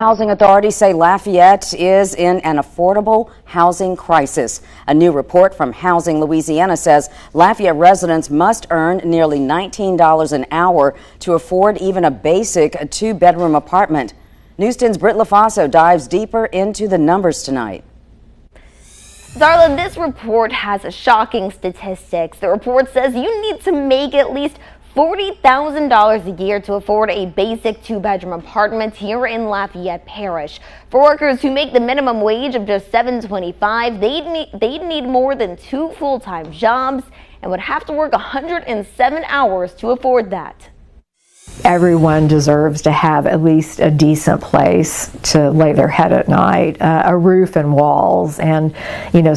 Housing authorities say Lafayette is in an affordable housing crisis. A new report from Housing Louisiana says Lafayette residents must earn nearly $19 an hour to afford even a basic two-bedroom apartment. News 10's Britt Lafaso dives deeper into the numbers tonight. Darla, this report has shocking statistics. The report says you need to make at least $40,000 a year to afford a basic two-bedroom apartment here in Lafayette Parish. For workers who make the minimum wage of just $7.25, they'd need more than 2 full-time jobs and would have to work 107 hours to afford that. Everyone deserves to have at least a decent place to lay their head at night, a roof and walls, and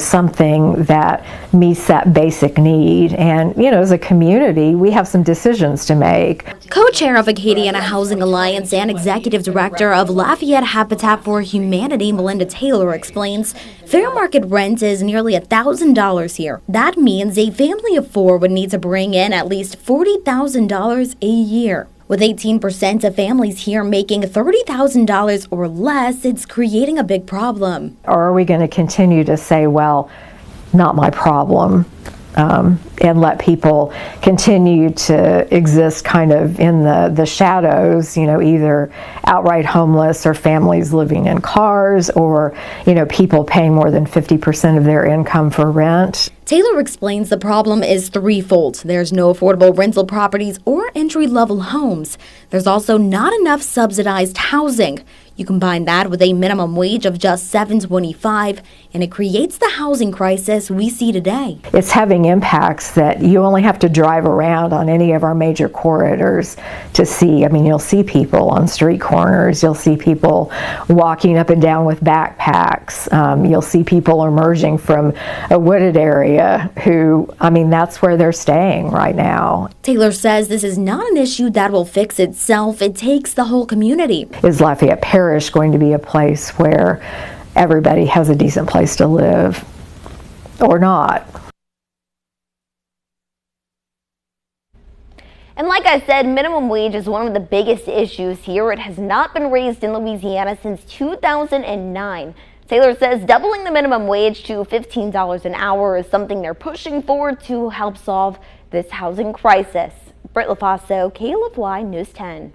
something that meets that basic need. And as a community, we have some decisions to make. Co-chair of Acadiana Housing Alliance and executive director of Lafayette Habitat for Humanity, Melinda Taylor, explains fair market rent is nearly $1,000 here. That means a family of 4 would need to bring in at least $40,000 a year. With 18% of families here making $30,000 or less, it's creating a big problem. Or are we going to continue to say, well, not my problem, and let people continue to exist kind of in the shadows, either outright homeless or families living in cars or, people paying more than 50% of their income for rent? Taylor explains the problem is threefold. There's no affordable rental properties or entry-level homes. There's also not enough subsidized housing. You combine that with a minimum wage of just $7.25, and it creates the housing crisis we see today. It's having impacts that you only have to drive around on any of our major corridors to see. You'll see people on street corners. You'll see people walking up and down with backpacks. You'll see people emerging from a wooded area who, that's where they're staying right now. Taylor says this is not an issue that will fix itself. It takes the whole community. Is Lafayette Parish going to be a place where everybody has a decent place to live or not? And like I said, minimum wage is one of the biggest issues here. It has not been raised in Louisiana since 2009. Taylor says doubling the minimum wage to $15 an hour is something they're pushing for to help solve this housing crisis. Britt Lafaso, KLFY News 10.